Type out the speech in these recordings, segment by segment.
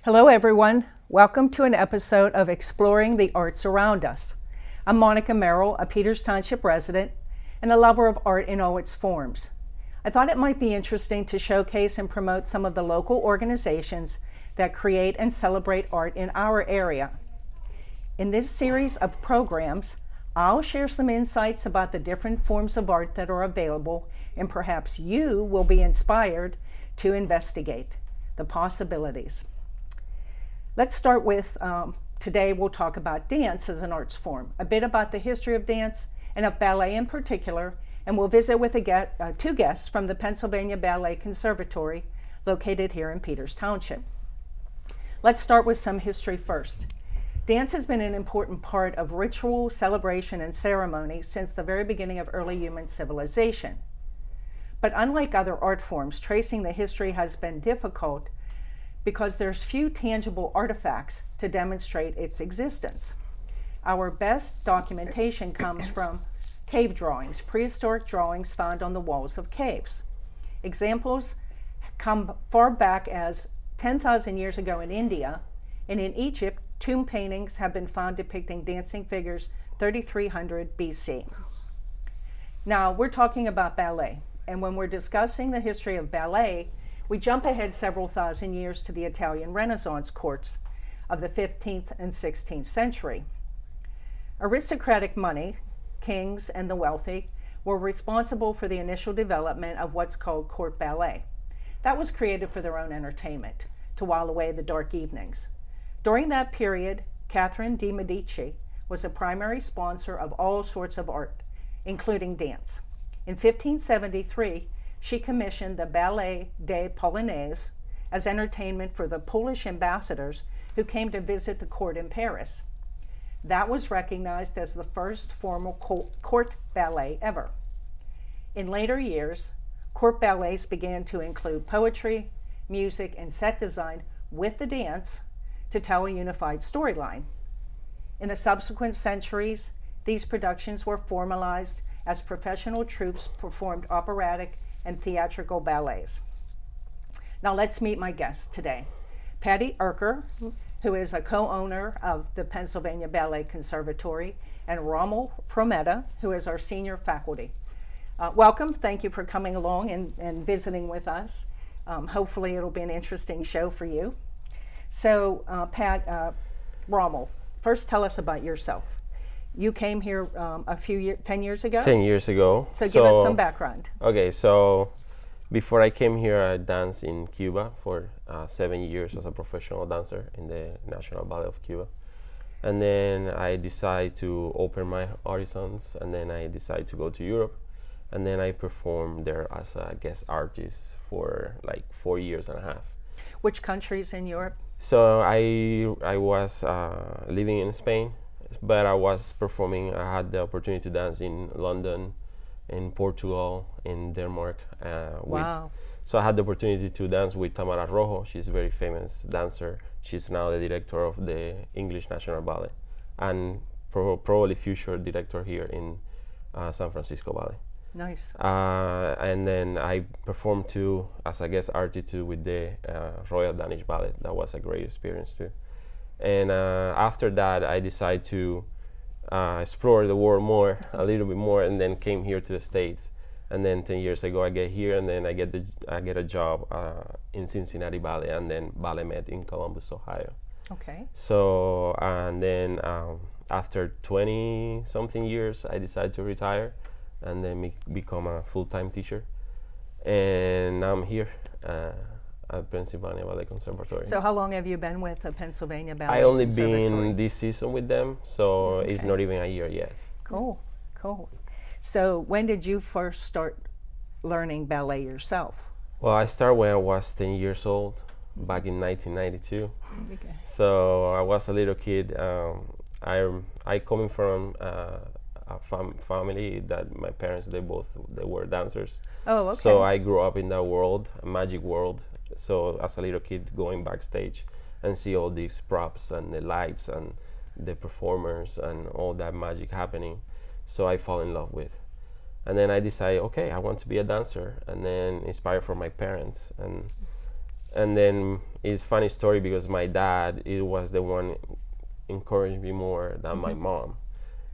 Hello everyone, welcome to an episode of Exploring the Arts Around Us. I'm Monica Merrell, a Peters Township resident and a lover of art in all its forms. I thought it might be interesting to showcase and promote some of the local organizations that create and celebrate art in our area. In this series of programs, I'll share some insights about the different forms of art that are available, and perhaps you will be inspired to investigate the possibilities. Let's start with, today we'll talk about dance as an arts form, a bit about the history of dance and of ballet in particular, and we'll visit with two guests from the Pennsylvania Ballet Conservatory located here in Peters Township. Let's start with some history first. Dance has been an important part of ritual, celebration, and ceremony since the very beginning of early human civilization. But unlike other art forms, tracing the history has been difficult because there's few tangible artifacts to demonstrate its existence. Our best documentation comes from cave drawings, prehistoric drawings found on the walls of caves. Examples come far back as 10,000 years ago in India, and in Egypt, tomb paintings have been found depicting dancing figures 3300 BC. Now, we're talking about ballet, and when we're discussing the history of ballet, we jump ahead several thousand years to the Italian Renaissance courts of the 15th and 16th century. Aristocratic money, kings and the wealthy, were responsible for the initial development of what's called court ballet. That was created for their own entertainment, to while away the dark evenings. During that period, Catherine de' Medici was a primary sponsor of all sorts of art, including dance. In 1573, she commissioned the Ballet des Polonaises as entertainment for the Polish ambassadors who came to visit the court in Paris. That was recognized as the first formal court ballet ever. In later years, court ballets began to include poetry, music, and set design with the dance to tell a unified storyline. In the subsequent centuries, these productions were formalized as professional troupes performed operatic and theatrical ballets. Now let's meet my guests today. Patty Erker, who is a co-owner of the Pennsylvania Ballet Conservatory, and Romel Frometa, who is our senior faculty. Welcome, thank you for coming along and visiting with us. Hopefully it'll be an interesting show for you. So Romel, first tell us about yourself. You came here 10 years ago? 10 years ago. So give us some background. Okay, so before I came here, I danced in Cuba for 7 years as a professional dancer in the National Ballet of Cuba. And then I decided to open my horizons, and then I decided to go to Europe. And then I performed there as a guest artist for like 4 years and a half. Which countries in Europe? So I was living in Spain, but I was performing. I had the opportunity to dance in London, in Portugal, in Denmark. Wow. So I had the opportunity to dance with Tamara Rojo. She's a very famous dancer. She's now the director of the English National Ballet and probably future director here in San Francisco Ballet. Nice. And then I performed too as a guest artist too with the Royal Danish Ballet. That was a great experience too. And after that, I decided to explore the world a little bit more, and then came here to the States. And then 10 years ago, I get here, and then I get a job in Cincinnati Ballet, and then Ballet Med in Columbus, Ohio. Okay. So, and then after 20-something years, I decided to retire, and then become a full-time teacher. And I'm here at Pennsylvania Ballet Conservatory. So how long have you been with the Pennsylvania Ballet I only Conservatory? been this season with them, so Okay. it's not even a year yet. Cool, cool. So when did you first start learning ballet yourself? Well, I started when I was 10 years old, back in 1992. Okay. So I was a little kid. I coming from a family that my parents, they were dancers. Oh, okay. So I grew up in that world, a magic world. So as a little kid going backstage, and see all these props and the lights and the performers and all that magic happening. So I fall in love with. And then I decided, okay, I want to be a dancer, and then inspired from my parents. And then it's a funny story because my dad, it was the one encouraged me more than my mom.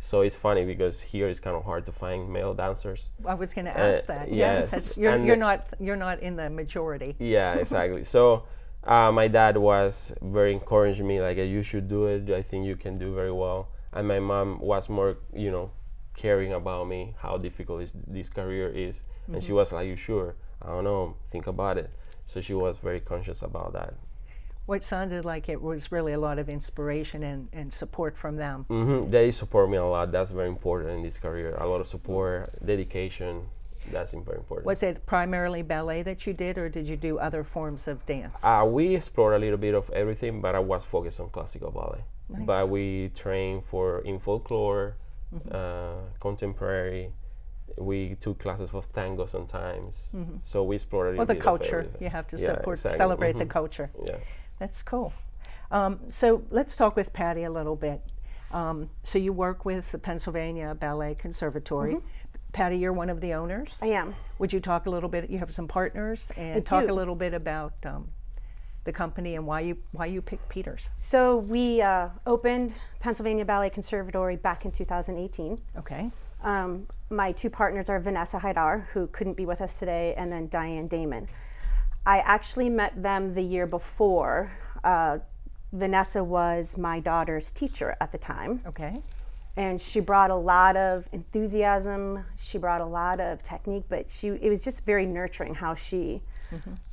So it's funny because here it's kind of hard to find male dancers. I was going to ask that. Yes, you're not in the majority. Yeah, exactly. So my dad was very encouraging me, like, you should do it. I think you can do very well. And my mom was more, caring about me, how difficult this career is. And she was like, you sure? I don't know, think about it. So she was very conscious about that. What sounded like it was really a lot of inspiration and support from them. They support me a lot. That's very important in this career. A lot of support, dedication. That's very important. Was it primarily ballet that you did, or did you do other forms of dance? We explored a little bit of everything, but I was focused on classical ballet. Nice. But we trained in folklore, contemporary. We took classes of tango sometimes. So we explored a little bit the culture. of everything. You have to exactly. celebrate the culture. Yeah. That's cool. So let's talk with Patty a little bit. So you work with the Pennsylvania Ballet Conservatory. Patty, you're one of the owners. I am. Would you talk a little bit? You have some partners, and talk a little bit about the company and why you picked Peters. So we opened Pennsylvania Ballet Conservatory back in 2018. Okay. My two partners are Vanessa Haidar, who couldn't be with us today, and then Diane Damon. I actually met them the year before. Vanessa was my daughter's teacher at the time. Okay. And she brought a lot of enthusiasm, she brought a lot of technique, but it was just very nurturing how she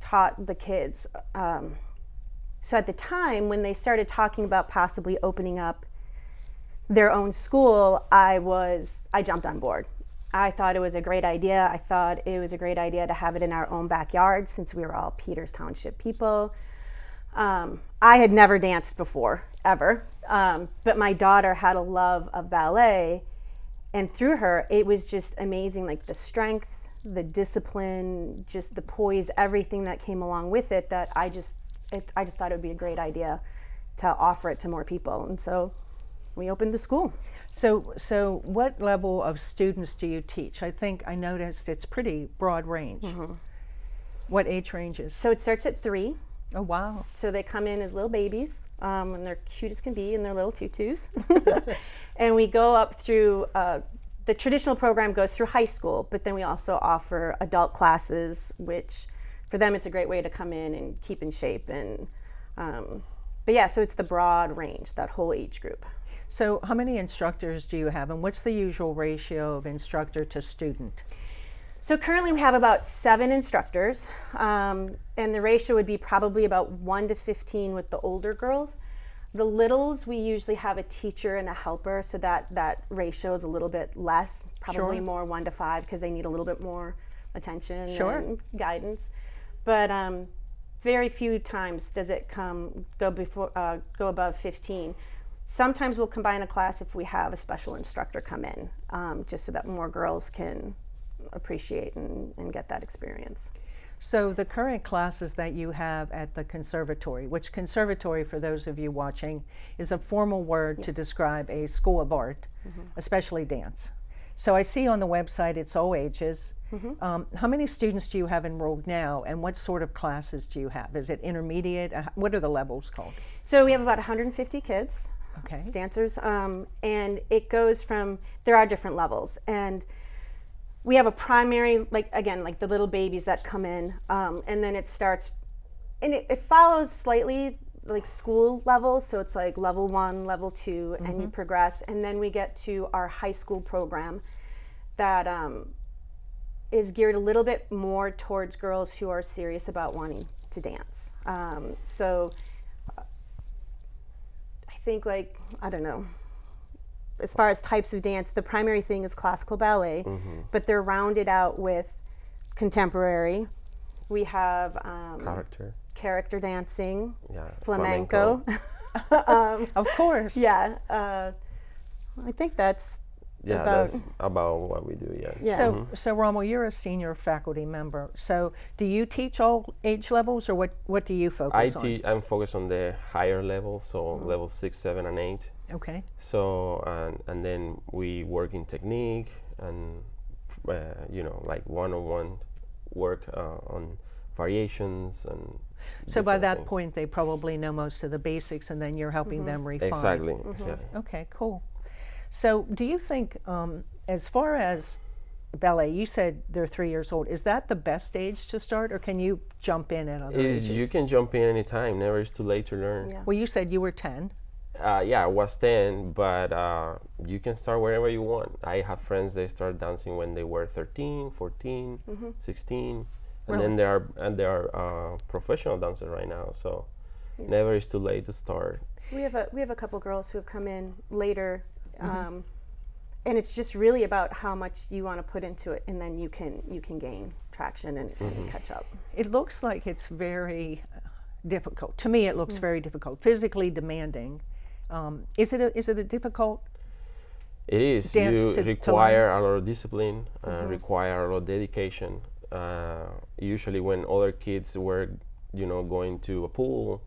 taught the kids. So at the time, when they started talking about possibly opening up their own school, I jumped on board. I thought it was a great idea. I thought it was a great idea to have it in our own backyard, since we were all Peters Township people. I had never danced before, ever, but my daughter had a love of ballet, and through her, it was just amazing, like the strength, the discipline, just the poise, everything that came along with it, that I just thought it would be a great idea to offer it to more people, and so we opened the school. So what level of students do you teach? I noticed it's pretty broad range. What age ranges? So it starts at 3. Oh, wow. So they come in as little babies, and they're cute as can be in their little tutus. And we go up through, the traditional program goes through high school, but then we also offer adult classes, which for them it's a great way to come in and keep in shape. And but yeah, so it's the broad range, that whole age group. So how many instructors do you have, and what's the usual ratio of instructor to student? So currently we have about 7 instructors, and the ratio would be probably about 1 to 15 with the older girls. The littles, we usually have a teacher and a helper, so that ratio is a little bit less, probably more 1 to 5, because they need a little bit more attention and guidance. But very few times does it go above 15. Sometimes we'll combine a class if we have a special instructor come in, just so that more girls can appreciate and get that experience. So the current classes that you have at the conservatory, which conservatory, for those of you watching, is a formal word to describe a school of art, especially dance. So I see on the website it's all ages. How many students do you have enrolled now, and what sort of classes do you have? Is it intermediate? What are the levels called? So we have about 150 kids, dancers, and it goes from, there are different levels, and we have a primary, like the little babies that come in, and then it starts, and it follows slightly like school levels, so it's like level 1, level 2, and you progress, and then we get to our high school program that is geared a little bit more towards girls who are serious about wanting to dance. So I think, like, I don't know, as far as types of dance, the primary thing is classical ballet, but they're rounded out with contemporary. We have character dancing, flamenco. Of course. Yeah, I think that's Yeah, that's about what we do. Yes. Yeah. So Romel, you're a senior faculty member. So do you teach all age levels, or what do you focus on? I'm focused on the higher levels, so level 6, 7, and 8. Okay. So and then we work in technique and like one-on-one work on variations and. So by different that things. point, they probably know most of the basics, and then you're helping them refine. Exactly. Exactly. Okay, cool. So do you think, as far as ballet, you said they're 3 years old. Is that the best age to start, or can you jump in at other ages? You can jump in anytime. Never is too late to learn. Yeah. Well, you said you were 10. Yeah, I was 10, but you can start wherever you want. I have friends, they start dancing when they were 13, 14, 16. And then there are professional dancers right now, so never is too late to start. We have a couple girls who have come in later, and it's just really about how much you want to put into it, and then you can gain traction and catch up. It looks like it's very difficult. To me, it looks very difficult, physically demanding. Is it a difficult? It is. Dance You to require a lot of discipline, require a lot of dedication. Usually when other kids were, going to a pool,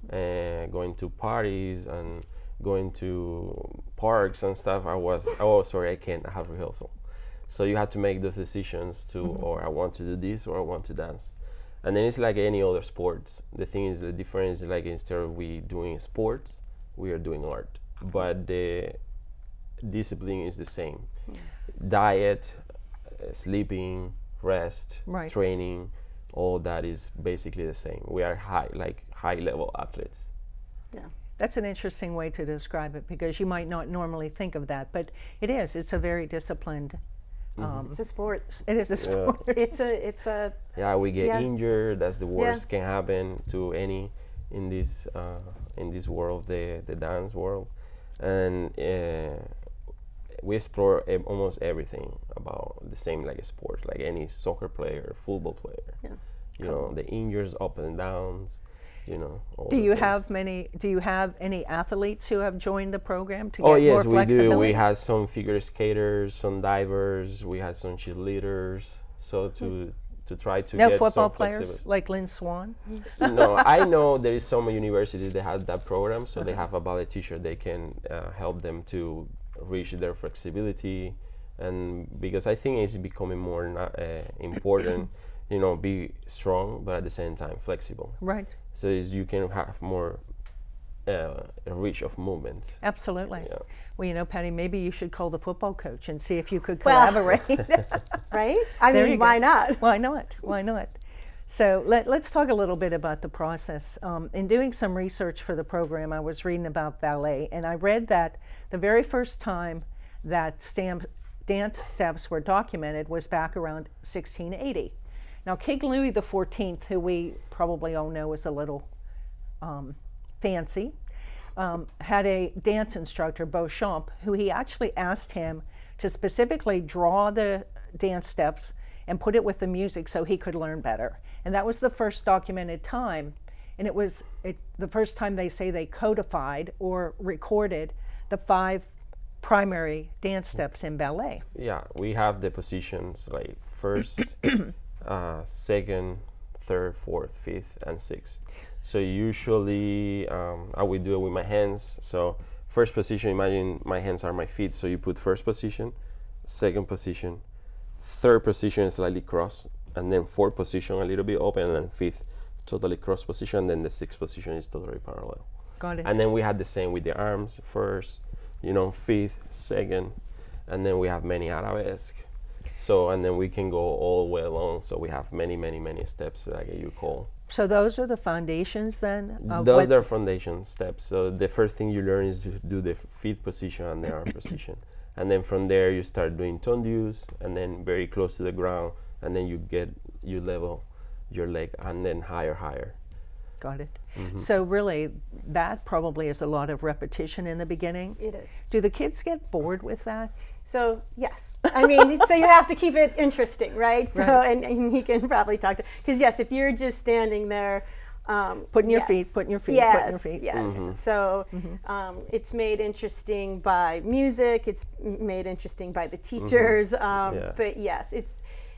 going to parties and going to parks and stuff, I was sorry, I can't have rehearsal. So you had to make those decisions or I want to do this or I want to dance. And then it's like any other sports. The thing is, the difference is like instead of we doing sports, we are doing art. But the discipline is the same. Diet, sleeping, rest, training, all that is basically the same. We are high level athletes. Yeah. That's an interesting way to describe it, because you might not normally think of that, but it is. It's a very disciplined. It's a sport. It is a sport. It's a. Yeah, we get injured. That's the worst can happen to any in this world, the dance world, and we explore almost everything about the same like a sport, like any soccer player, football player. Yeah. You know, the injuries, up and downs. All Do the you things. Do you have any athletes who have joined the program to get Oh yes, more flexibility? we do. We had some figure skaters, some divers. We had some cheerleaders. So to try to No get football some players flexibility. like Lynn Swan? No, I know there is some universities that have that program, so they have a ballet teacher. They can help them to reach their flexibility, and because I think it's becoming more important, be strong, but at the same time flexible. Right. So you can have more reach of movement. Absolutely. Yeah. Well, Patty, maybe you should call the football coach and see if you could Well, collaborate. Right? I There you mean, go. why not? Why not? Why not? So let's talk a little bit about the process. In doing some research for the program, I was reading about ballet, and I read that the very first time that dance steps were documented was back around 1680. Now, King Louis XIV, who we probably all know is a little fancy, had a dance instructor, Beauchamp, who he actually asked him to specifically draw the dance steps and put it with the music so he could learn better. And that was the first documented time. And it was the first time they say they codified or recorded the 5 primary dance steps in ballet. Yeah, we have the positions like first, second, third, fourth, fifth, and sixth. So usually I would do it with my hands. So first position, imagine my hands are my feet. So you put first position, second position, third position is slightly cross, and then fourth position a little bit open, and then fifth totally cross position, and then the sixth position is totally parallel. Got it. And then we had the same with the arms, first, fifth, second, and then we have many arabesque. So, and then we can go all the way along. So we have many, many, many steps like you call. So those are the foundations then? Those are foundation steps. So the first thing you learn is to do the feet position and the arm position. And then from there you start doing tendus, and then very close to the ground, and then you level your leg, and then higher. Got it. So really, that probably is a lot of repetition in the beginning. It is. Do the kids get bored with that? So yes, I mean, so you have to keep it interesting, right? So Right. and he can probably talk to, because yes, if you're just standing there Putting your yes. feet, putting your feet, yes, putting your feet. Yes. So it's made interesting by music. It's made interesting by the teachers. But yes, it's.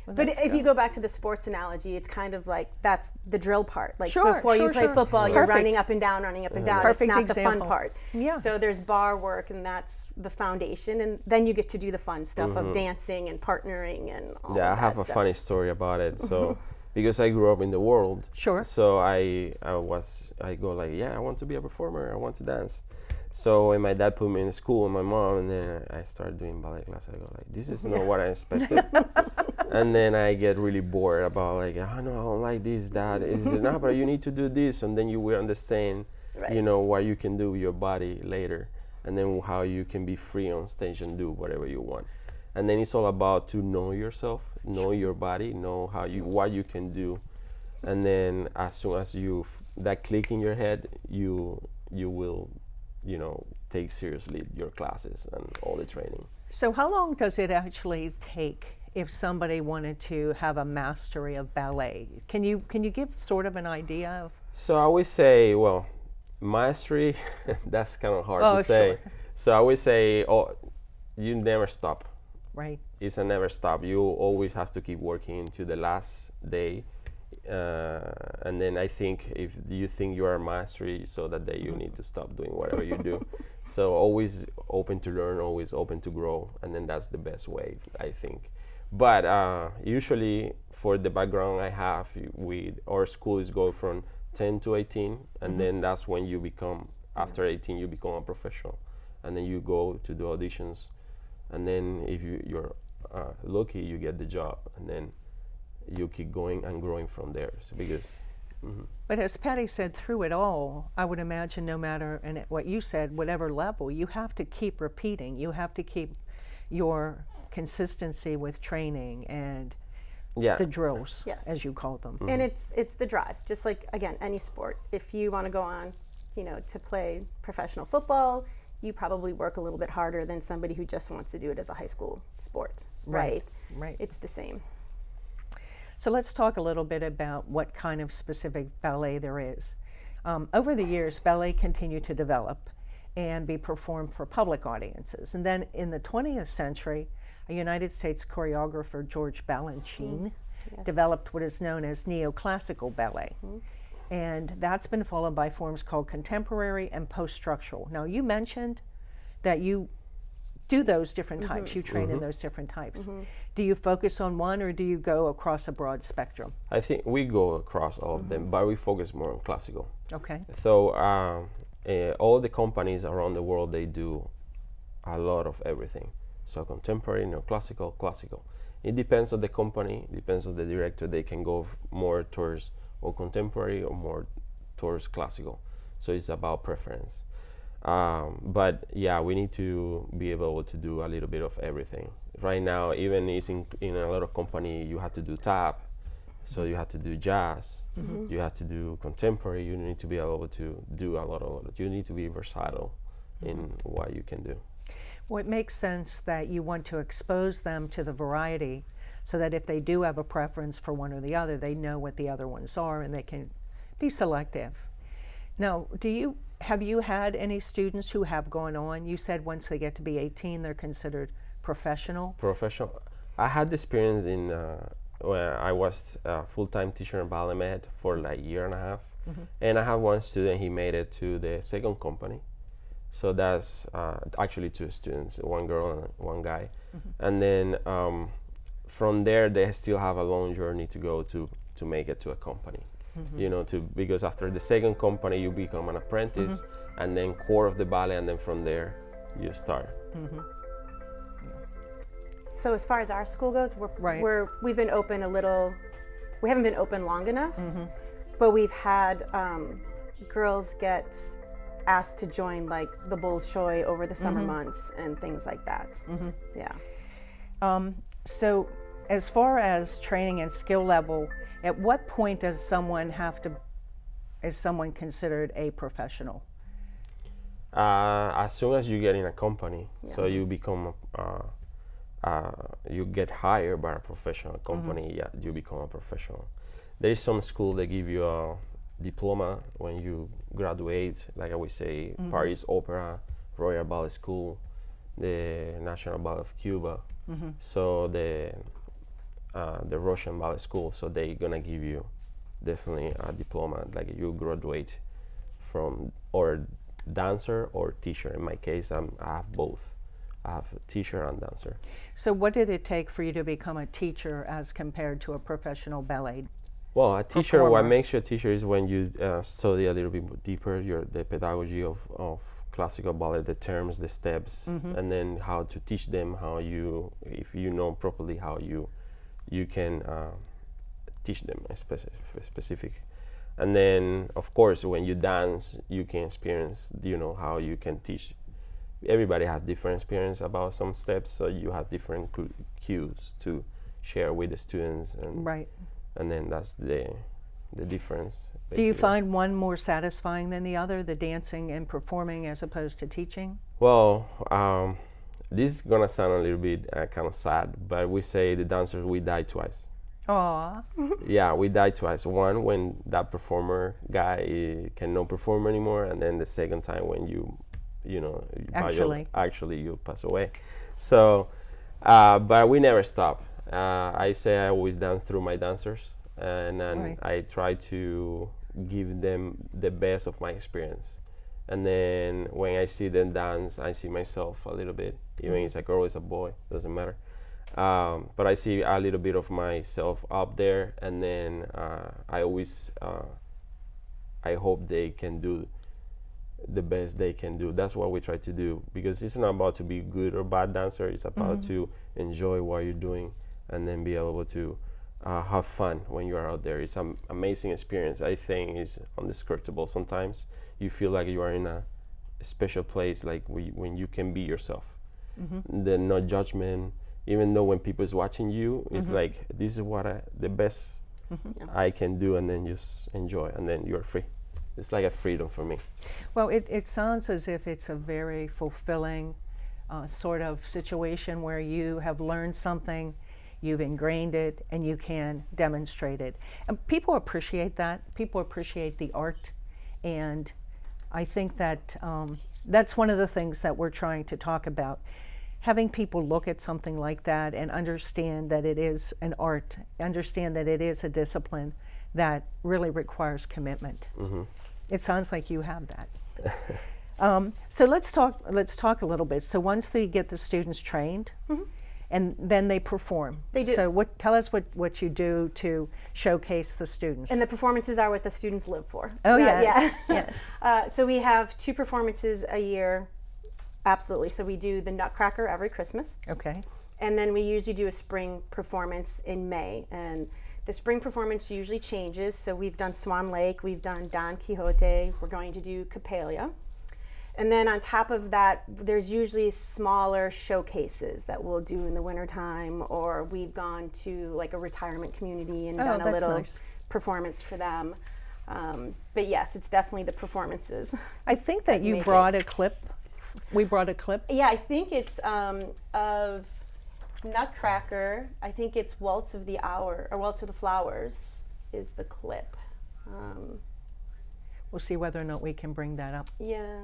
But if you go back to the sports analogy, it's kind of like that's the drill part. Like before you play football, you're running up and down, running up and down. Perfect it's not example. the fun part. Yeah. So there's bar work, and that's the foundation, and then you get to do the fun stuff of dancing and partnering and all Yeah, I of have that a stuff. funny story about it. So, because I grew up in the world, Sure. So I go like, yeah, I want to be a performer. I want to dance. So when my dad put me in school and my mom, and then I started doing ballet class, I go like, this is not what I expected. And then I get really bored about like, oh no, I don't like this, that. Is it no, but you need to do this, and then you will understand, you know, what you can do with your body later, and then how you can be free on stage and do whatever you want. And then it's all about to know yourself, know your body, know what you can do, and then as soon as that click in your head, you will, you know, take seriously your classes and all the training. So how long does it actually take if somebody wanted to have a mastery of ballet? Can you give sort of an idea of? So I would say, well, mastery, that's kind of hard to say. Sure. So I would say, you never stop. Right. It's a never stop. You always have to keep working to the last day. And then I think if you think you are a mastery, so that day you need to stop doing whatever you do. So always open to learn, always open to grow, and then that's the best way, I think. But usually for the background I have, our school is go from 10 to 18, and then that's when you become, after 18 you become a professional, and then you go to the auditions, and then if you're lucky, you get the job, and then you keep going and growing from there. So because But as Patty said, through it all, I would imagine no matter, and what you said, whatever level, you have to keep repeating. You have to keep your consistency with training and the drills, Yes. as you call them. And it's the drive, just like, again, any sport. If you want to go on, you know, to play professional football, you probably work a little bit harder than somebody who just wants to do it as a high school sport, right? Right. It's the same. So let's talk a little bit about what kind of specific ballet there is. Over the years, ballet continued to develop and be performed for public audiences. And then in the 20th century, a United States choreographer, George Balanchine, developed what is known as neoclassical ballet. And that's been followed by forms called contemporary and post-structural. Now, you mentioned that you do those different types, you train in those different types. Do you focus on one, or do you go across a broad spectrum? I think we go across all of them, but we focus more on classical. Okay. So all the companies around the world, they do a lot of everything. So contemporary, neoclassical, classical. It depends on the company, depends on the director. They can go more towards or contemporary or more towards classical. So it's about preference. But yeah, we need to be able to do a little bit of everything. Right now, even in a lot of company, you have to do tap. So you have to do jazz, you have to do contemporary, you need to be able to do a lot of, you need to be versatile in what you can do. Well, it makes sense that you want to expose them to the variety so that if they do have a preference for one or the other, they know what the other ones are and they can be selective. Now, have you had any students who have gone on? You said once they get to be 18, they're considered professional. Professional. I had the experience in when I was a full-time teacher in Ballet Med for like a year and a half. And I have one student, he made it to the second company. So that's actually two students, one girl and one guy. And then from there, they still have a long journey to go to make it to a company. You know, because after the second company, you become an apprentice and then core of the ballet, and then from there, you start. So as far as our school goes, we've been open a little. We haven't been open long enough, but we've had girls get asked to join like the Bolshoi over the summer months and things like that. Yeah. So as far as training and skill level, at what point does someone is someone considered a professional? As soon as you get in a company, so you become you get hired by a professional company, you become a professional. There is some school that give you diploma when you graduate, like I would say, Paris Opera, Royal Ballet School, the National Ballet of Cuba, so the Russian Ballet School. So they're gonna give you definitely a diploma, like you graduate from, or dancer or teacher. In my case, I have both. I have a teacher and dancer. So what did it take for you to become a teacher as compared to a professional ballet? Well, a teacher, Performer. what makes you a teacher is when you study a little bit deeper the pedagogy of classical ballet, the terms, the steps, and then how to teach them, how you, if you know properly, how you can teach them a specific. And then, of course, when you dance, you can experience, how you can teach. Everybody has different experience about some steps, so you have different cues to share with the students, and Right. and then that's the difference. Do you basically. find one more satisfying than the other, the dancing and performing as opposed to teaching? Well, this is gonna sound a little bit kind of sad, but we say the dancers, we die twice. Aw. Yeah, we die twice. One, when that performer guy cannot perform anymore, and then the second time when you Actually. you pass away. So, but we never stop. I say I always dance through my dancers, and then Right. I try to give them the best of my experience. And then when I see them dance, I see myself a little bit. Even it's a girl, it's a boy, doesn't matter. But I see a little bit of myself up there, and then I always I hope they can do the best they can do. That's what we try to do, because it's not about to be good or bad dancer. It's about to enjoy what you're doing, and then be able to have fun when you are out there. It's an amazing experience. I think it's indescribable. Sometimes you feel like you are in a special place, like when you can be yourself. The no judgment, even though when people is watching you, it's like, this is what the best I can do, and then just enjoy, and then you're free. It's like a freedom for me. Well, it sounds as if it's a very fulfilling sort of situation where you have learned something, you've ingrained it, and you can demonstrate it. And people appreciate that. People appreciate the art. And I think that that's one of the things that we're trying to talk about. Having people look at something like that and understand that it is an art, understand that it is a discipline that really requires commitment. It sounds like you have that. So let's talk a little bit. So once they get the students trained, and then they perform. They do. So tell us what you do to showcase the students. And the performances are what the students live for. Oh, Yeah. yes. So we have 2 performances a year, absolutely. So we do the Nutcracker every Christmas, Okay. and then we usually do a spring performance in May. And the spring performance usually changes. So we've done Swan Lake, we've done Don Quixote, we're going to do Coppelia. And then on top of that, there's usually smaller showcases that we'll do in the wintertime, or we've gone to like a retirement community and done a that's little nice. performance for them. But yes, it's definitely the performances. I think that you make brought a clip. We brought a clip. Yeah, I think it's of Nutcracker. I think it's Waltz of the Hour, or Waltz of the Flowers is the clip. We'll see whether or not we can bring that up. Yeah.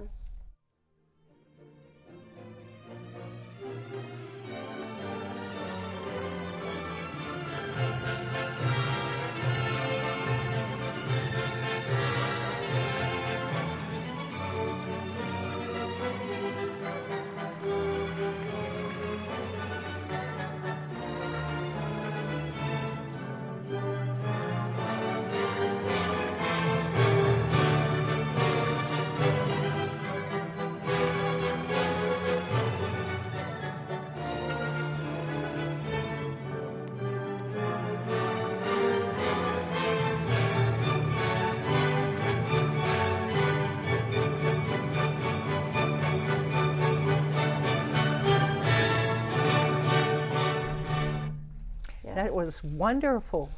That was wonderful.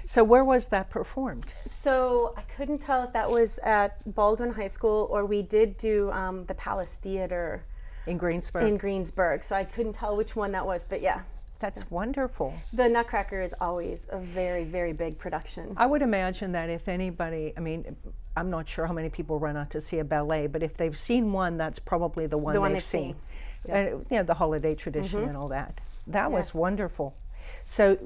So where was that performed? So I couldn't tell if that was at Baldwin High School, or we did do the Palace Theater In Greensboro. in Greensburg. So I couldn't tell which one that was, but yeah. That's wonderful. The Nutcracker is always a very, very big production. I would imagine that if anybody, I mean, I'm not sure how many people run out to see a ballet, but if they've seen one, that's probably the one they've seen. Yep. And, the holiday tradition and all that. That was Yes. wonderful. So,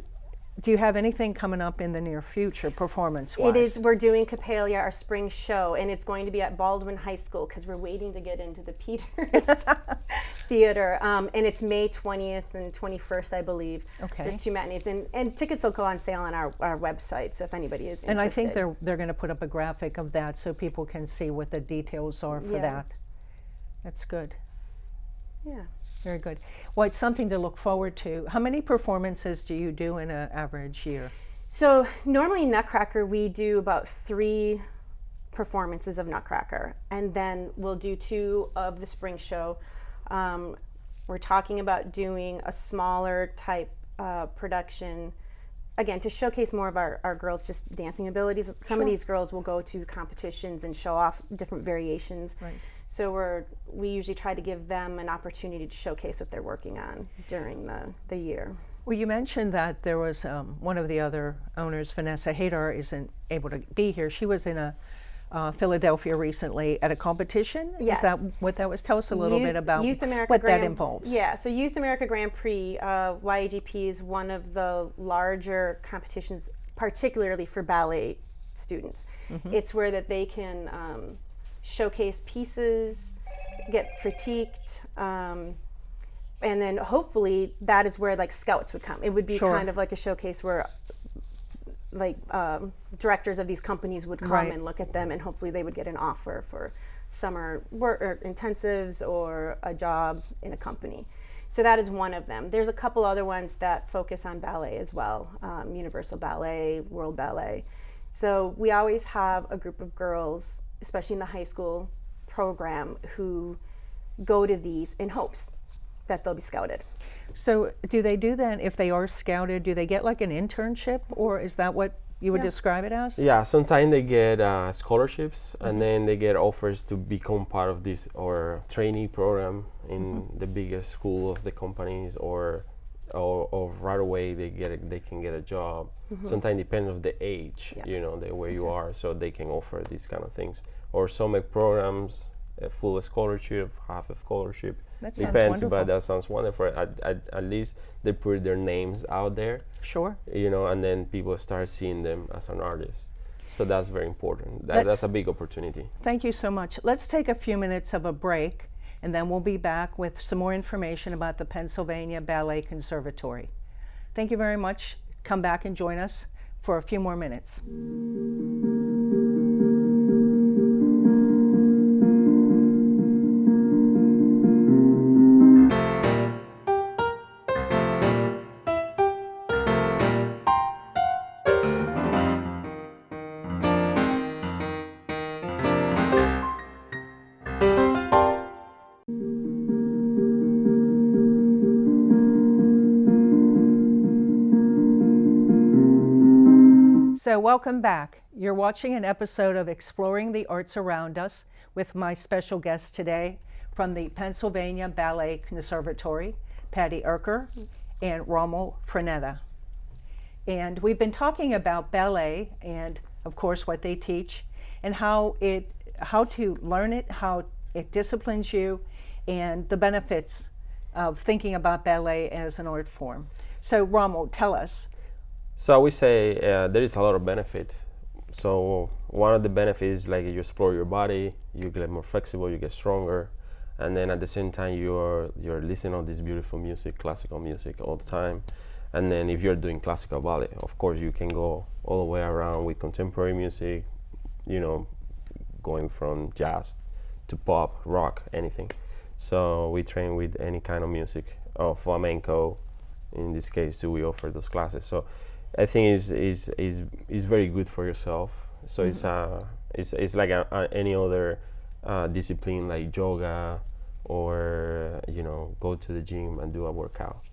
do you have anything coming up in the near future, performance-wise? It is. We're doing Capalia, our spring show, and it's going to be at Baldwin High School because we're waiting to get into the Peters Theater. And it's May 20th and 21st, I believe. Okay. There's 2 matinees, and tickets will go on sale on our website. So if anybody is interested. And I think they're going to put up a graphic of that so people can see what the details are for that. That's good. Yeah. Very good. Well, it's something to look forward to. How many performances do you do in an average year? So normally Nutcracker, we do about 3 performances of Nutcracker, and then we'll do 2 of the spring show. We're talking about doing a smaller type production, again, to showcase more of our girls' just dancing abilities. Some of these girls will go to competitions and show off different variations. Right. So we usually try to give them an opportunity to showcase what they're working on during the year. Well, you mentioned that there was one of the other owners, Vanessa Hadar, isn't able to be here. She was in Philadelphia recently at a competition. Yes. Is that what that was? Tell us a little bit about Youth America what Grand, that involves. Yeah, so Youth America Grand Prix, YAGP is one of the larger competitions, particularly for ballet students. It's where that they can showcase pieces, get critiqued, and then hopefully that is where like scouts would come. It would be kind of like a showcase where like directors of these companies would come and look at them, and hopefully they would get an offer for summer work or intensives or a job in a company. So that is one of them. There's a couple other ones that focus on ballet as well, Universal Ballet, World Ballet. So we always have a group of girls, especially in the high school program, who go to these in hopes that they'll be scouted. So do they do that if they are scouted? Do they get like an internship, or is that what you would describe it as? Yeah, sometimes they get scholarships, and then they get offers to become part of this or trainee program in the biggest school of the companies, or right away they can get a job. Sometimes depending on the age, where you are, so they can offer these kind of things. Or some make programs, a full scholarship, half a scholarship. That Depends, sounds but that sounds wonderful. At least they put their names out there. Sure. And then people start seeing them as an artist. So that's very important. That's a big opportunity. Thank you so much. Let's take a few minutes of a break, and then we'll be back with some more information about the Pennsylvania Ballet Conservatory. Thank you very much. Come back and join us for a few more minutes. So welcome back. You're watching an episode of Exploring the Arts Around Us with my special guest today from the Pennsylvania Ballet Conservatory, Patty Erker and Romel Frometa. And we've been talking about ballet and, of course, what they teach and how to learn it, how it disciplines you, and the benefits of thinking about ballet as an art form. So Romel, tell us. So we say there is a lot of benefit. So one of the benefits is like you explore your body, you get more flexible, you get stronger, and then at the same time you're listening to this beautiful music, classical music all the time. And then if you're doing classical ballet, of course you can go all the way around with contemporary music, going from jazz to pop, rock, anything. So we train with any kind of music, flamenco. In this case too, we offer those classes. So I think is very good for yourself. So it's like any other discipline like yoga, or go to the gym and do a workout.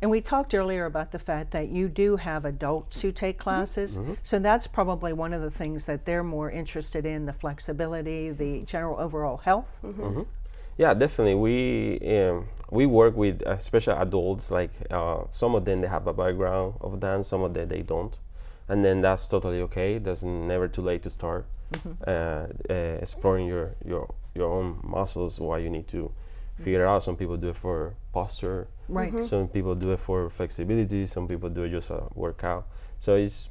And we talked earlier about the fact that you do have adults who take classes. So that's probably one of the things that they're more interested in, the flexibility, the general overall health. Yeah, definitely. We work with especially adults. Like some of them they have a background of dance, some of them they don't, and then that's totally okay. There's never too late to start exploring your own muscles. Why you need to figure out. Some people do it for posture. Right. Some people do it for flexibility. Some people do it just a workout. So it's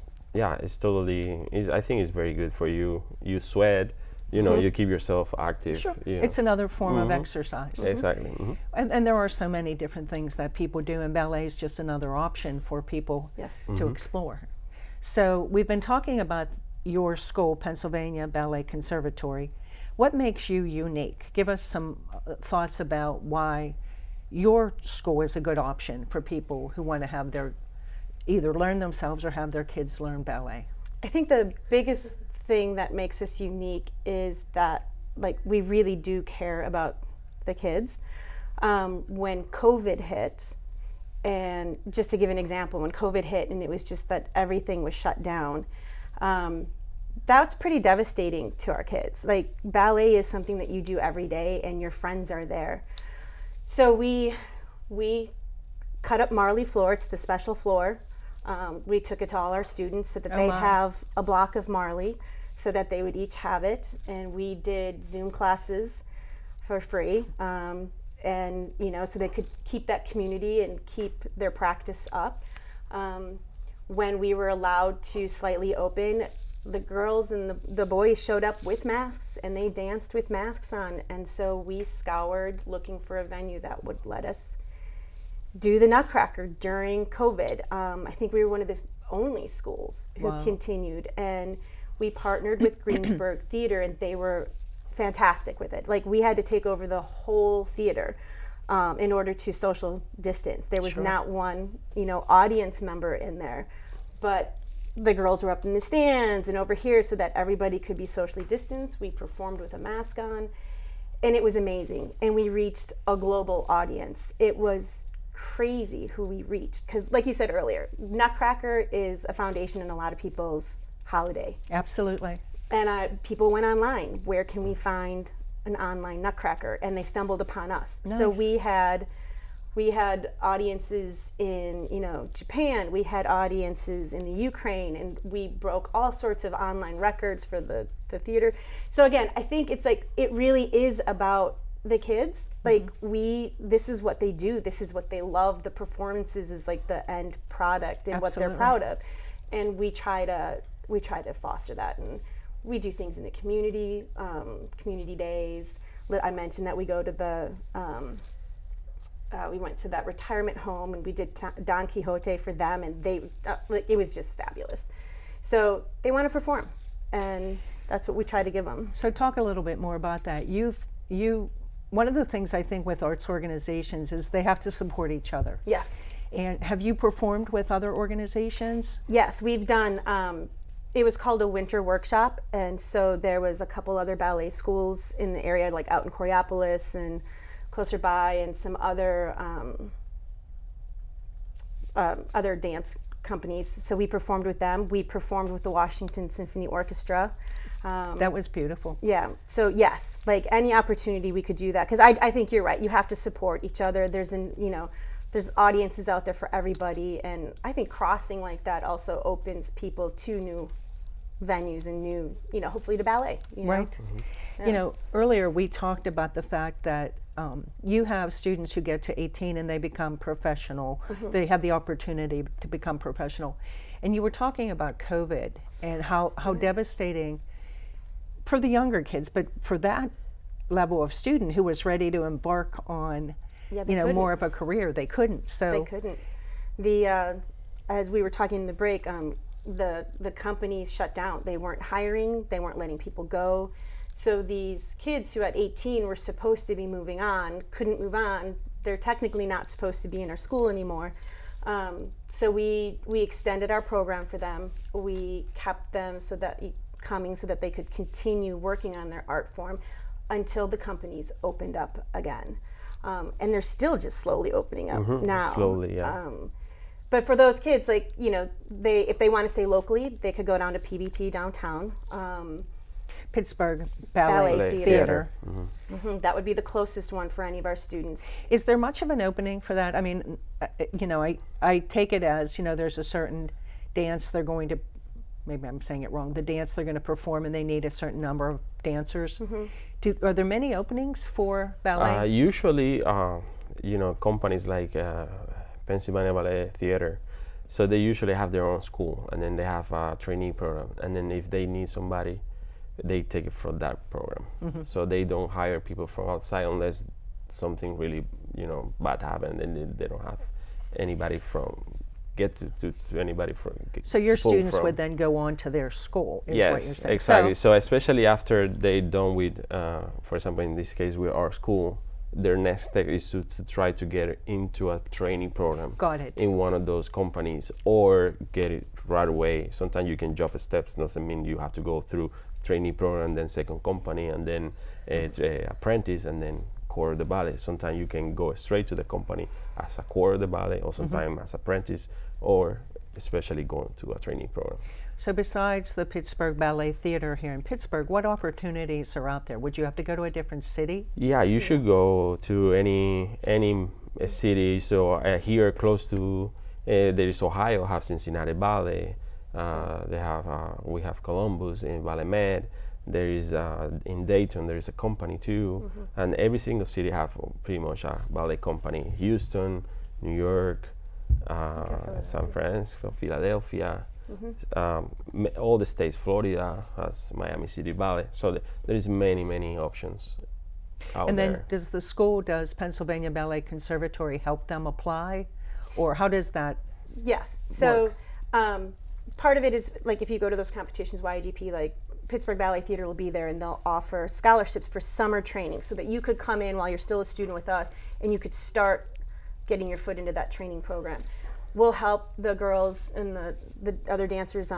totally. I think it's very good for you. You sweat. You keep yourself active. Sure. You know. It's another form of exercise. Exactly. And there are so many different things that people do, and ballet is just another option for people to explore. So we've been talking about your school, Pennsylvania Ballet Conservatory. What makes you unique? Give us some thoughts about why your school is a good option for people who want to have their either learn themselves or have their kids learn ballet. I think the biggest thing that makes us unique is that we really do care about the kids. When COVID hit, and just to give an example, when COVID hit and it was just that everything was shut down, that's pretty devastating to our kids. Like, ballet is something that you do every day and your friends are there. So we cut up Marley floor. It's the special floor. We took it to all our students so that they'd have a block of Marley, so that they would each have it. And we did Zoom classes for free, and so they could keep that community and keep their practice up. When we were allowed to slightly open, the girls and the boys showed up with masks and they danced with masks on. And so we scoured looking for a venue that would let us do the Nutcracker during COVID. I think we were one of the only schools who continued, and we partnered with Greensburg Theater, and they were fantastic with it. Like, we had to take over the whole theater in order to social distance. There was not one, audience member in there, but the girls were up in the stands and over here so that everybody could be socially distanced. We performed with a mask on, and it was amazing. And we reached a global audience. It was crazy who we reached, because like you said earlier, Nutcracker is a foundation in a lot of people's holiday. Absolutely. And people went online. Where can we find an online Nutcracker? And they stumbled upon us. Nice. So we had audiences in Japan. We had audiences in the Ukraine, and we broke all sorts of online records for the theater. So again, I think it's like, it really is about the kids. Like, this is what they do. This is what they love. The performances is like the end product and what they're proud of. And we try to foster that, and we do things in the community, community days. I mentioned that we go to we went to that retirement home and we did Don Quixote for them, and it was just fabulous. So they want to perform, and that's what we try to give them. So talk a little bit more about that. One of the things I think with arts organizations is they have to support each other. Yes. And have you performed with other organizations? Yes, we've done, it was called a winter workshop, and so there was a couple other ballet schools in the area, like out in Coriopolis and closer by, and some other dance companies. So we performed with them. We performed with the Washington Symphony Orchestra. That was beautiful. Yeah, so yes, like any opportunity we could do that, because I think you're right. You have to support each other. There's audiences out there for everybody, and I think crossing like that also opens people to new venues and new, hopefully to ballet. Right. Yeah. Earlier we talked about the fact that you have students who get to 18 and they become professional. They have the opportunity to become professional. And you were talking about COVID and how devastating for the younger kids, but for that level of student who was ready to embark on more of a career, they couldn't. So they couldn't. As we were talking in the break, the companies shut down. They weren't hiring. They weren't letting people go. So these kids who at 18 were supposed to be moving on couldn't move on. They're technically not supposed to be in our school anymore. So we extended our program for them. We kept them coming so that they could continue working on their art form until the companies opened up again. And they're still just slowly opening up now. Slowly, yeah. But for those kids, if they want to stay locally, they could go down to PBT downtown. Pittsburgh Ballet, Ballet Theater. That would be the closest one for any of our students. Is there much of an opening for that? I mean, I take it as, there's a certain dance they're going to, maybe I'm saying it wrong, the dance they're going to perform and they need a certain number of dancers. Are there many openings for ballet? Usually, companies like Pennsylvania Ballet Theater, so they usually have their own school, and then they have a trainee program, and then if they need somebody, they take it from that program. So they don't hire people from outside unless something really, bad happened, and they don't have anybody to anybody from. So your to pull students from. would then go on to their school, is what Yes, you're saying. exactly. So especially after they done with, for example, in this case with our school, their next step is to try to get into a training program. Got it. In one of those companies, or get it right away. Sometimes you can jump steps. Doesn't mean you have to go through trainee program, then second company, and then apprentice, and then corps de ballet. Sometimes you can go straight to the company as a corps de ballet, or sometimes as apprentice, or especially going to a training program. So besides the Pittsburgh Ballet Theater here in Pittsburgh, what opportunities are out there? Would you have to go to a different city? Yeah, you should go to any city. So here close to there is Ohio, have Cincinnati Ballet. We have Columbus in Ballet Med. There is in Dayton there is a company too, and every single city have pretty much a ballet company. Houston, New York, San Francisco, Philadelphia. All the states. Florida has Miami City Ballet. So there is many options out And then there. does Pennsylvania Ballet Conservatory help them apply? Or how does that Yes. So part of it is like if you go to those competitions, YGP, like Pittsburgh Ballet Theater will be there, and they'll offer scholarships for summer training so that you could come in while you're still a student with us and you could start getting your foot into that training program. We'll help the girls and the other dancers.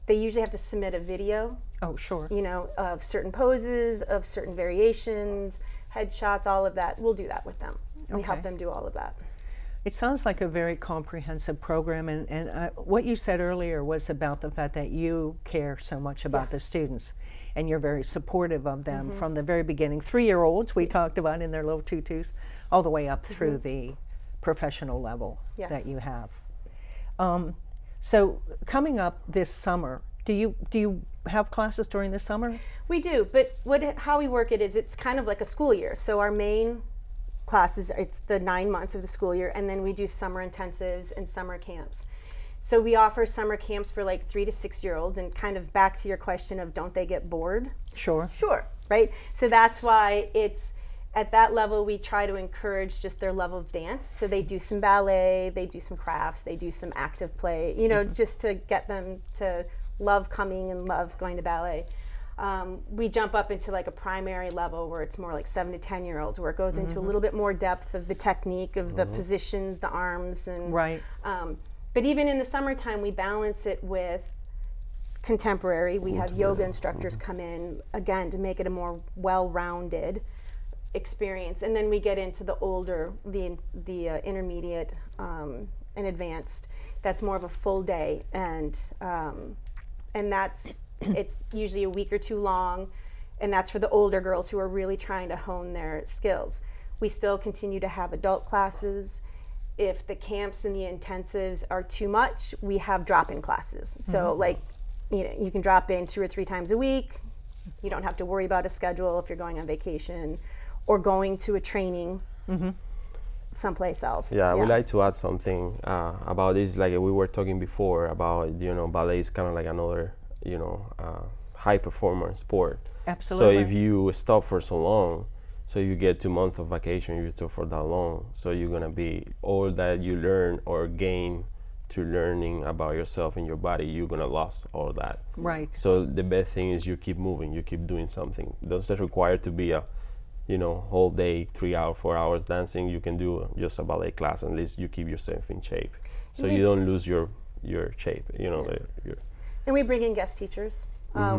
They usually have to submit a video, Oh, sure. of certain poses, of certain variations, headshots, all of that. We'll do that with them. We help them do all of that. It sounds like a very comprehensive program, and what you said earlier was about the fact that you care so much about the students, and you're very supportive of them from the very beginning. 3-year-olds we talked about in their little tutus, all the way up through the professional level that you have. So coming up this summer, do you have classes during the summer? We do, but how we work it is it's kind of like a school year. So our main classes, it's the 9 months of the school year, and then we do summer intensives and summer camps. So we offer summer camps for like 3 to 6 year olds, and kind of back to your question of don't they get bored? Sure. Sure, right? So that's why it's at that level we try to encourage just their love of dance. So they do some ballet, they do some crafts, they do some active play, just to get them to love coming and love going to ballet. We jump up into like a primary level where it's more like 7 to 10 year olds, where it goes into a little bit more depth of the technique of the positions, the arms, and Right. But even in the summertime, we balance it with contemporary. We have yoga instructors come in again to make it a more well-rounded experience, and then we get into the older, the intermediate and advanced. That's more of a full day, and that's it's usually a week or two long, and that's for the older girls who are really trying to hone their skills. We still continue to have adult classes. If the camps and the intensives are too much, we have drop-in classes. So you can drop in 2 or 3 times a week. You don't have to worry about a schedule if you're going on vacation or going to a training someplace else. Yeah, I would like to add something about this. Like we were talking before about, ballet is kind of like another, high performance sport. Absolutely. So if you stop for so long, so you get 2 months of vacation, you stop for that long, so you're gonna be all that you learn or gain to learning about yourself and your body, you're gonna lose all that. Right. So the best thing is you keep moving, you keep doing something. It doesn't require to be a whole day, 3 hours, 4 hours dancing. You can do just a ballet class, at least you keep yourself in shape, so you don't lose your shape. And we bring in guest teachers.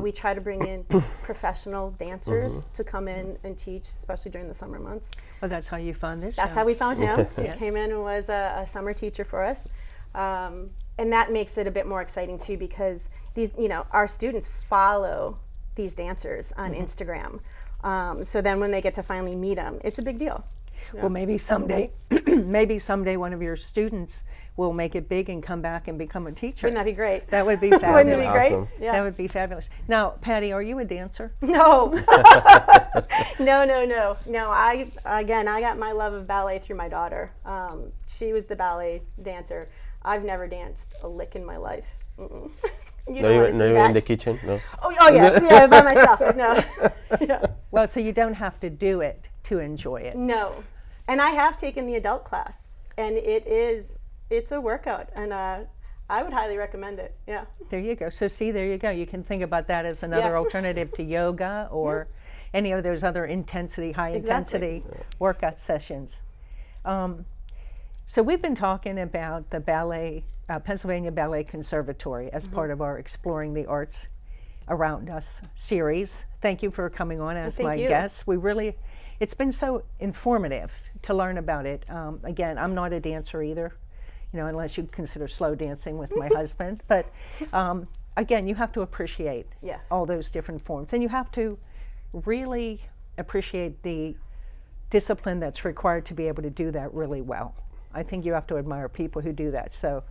We try to bring in professional dancers to come in and teach, especially during the summer months. Well, that's how you found this. That's young- how we found him. Yes. He came in and was a summer teacher for us. And that makes it a bit more exciting too, because these, our students follow these dancers on Instagram. So then when they get to finally meet them, it's a big deal. Yeah. Well, maybe someday, maybe someday one of your students will make it big and come back and become a teacher. Wouldn't that be great? That would be fabulous. Wouldn't it be great? Awesome. Yeah. That would be fabulous. Now, Patty, are you a dancer? No. No. I got my love of ballet through my daughter. She was the ballet dancer. I've never danced a lick in my life. You Not even in the kitchen? No. Oh yes, yeah, by myself. No. Yeah. Well, so you don't have to do it to enjoy it. No. And I have taken the adult class, and it's a workout, and I would highly recommend it. Yeah. There you go. So see, there you go. You can think about that as another alternative to yoga or any of those other high intensity workout sessions. So we've been talking about the Pennsylvania Ballet Conservatory as part of our Exploring the Arts Around Us series. Thank you for coming on as my guest. It's been so informative to learn about it. Again, I'm not a dancer either, unless you consider slow dancing with my husband. But again, you have to appreciate all those different forms, and you have to really appreciate the discipline that's required to be able to do that really well. I think you have to admire people who do that. So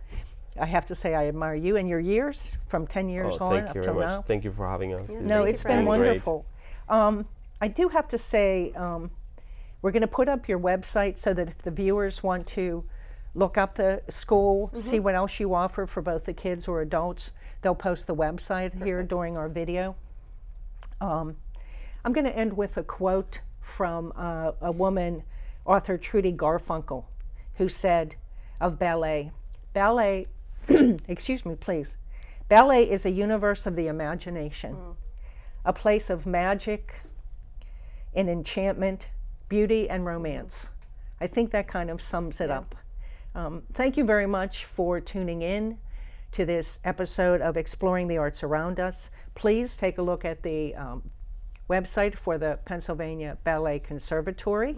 I have to say I admire you and your years from 10 years on up till now. Thank you for having us. Yes, No, it's been wonderful. I do have to say, we're going to put up your website so that if the viewers want to look up the school, see what else you offer for both the kids or adults, they'll post the website here during our video. I'm going to end with a quote from a woman, author Trudy Garfunkel, who said of ballet, excuse me, please, ballet is a universe of the imagination, a place of magic and enchantment, beauty and romance. I think that kind of sums it up. Thank you very much for tuning in to this episode of Exploring the Arts Around Us. Please take a look at the website for the Pennsylvania Ballet Conservatory.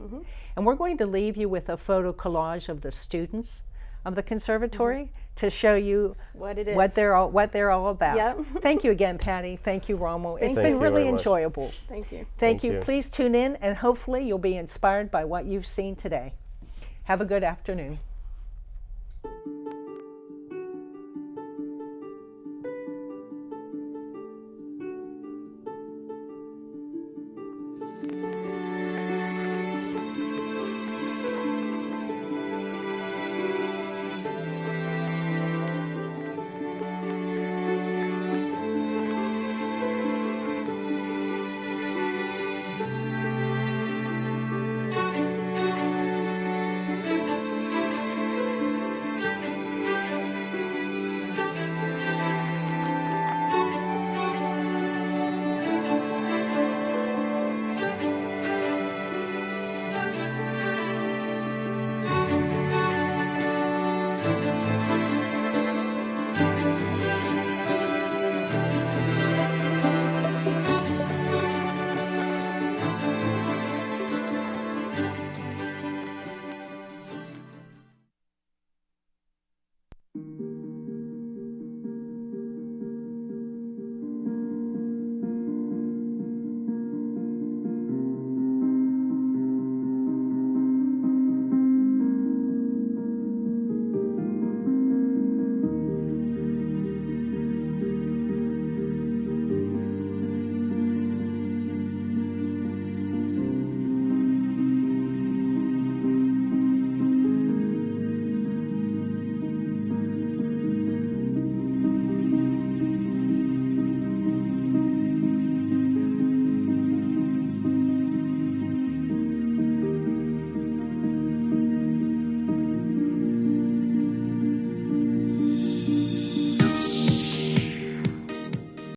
And we're going to leave you with a photo collage of the students of the conservatory to show you what they're all about. Yep. Thank you again, Patty. Thank you, Romel. It's Thank been you really very much. enjoyable. Thank you. Thank you. Please tune in, and hopefully you'll be inspired by what you've seen today. Have a good afternoon.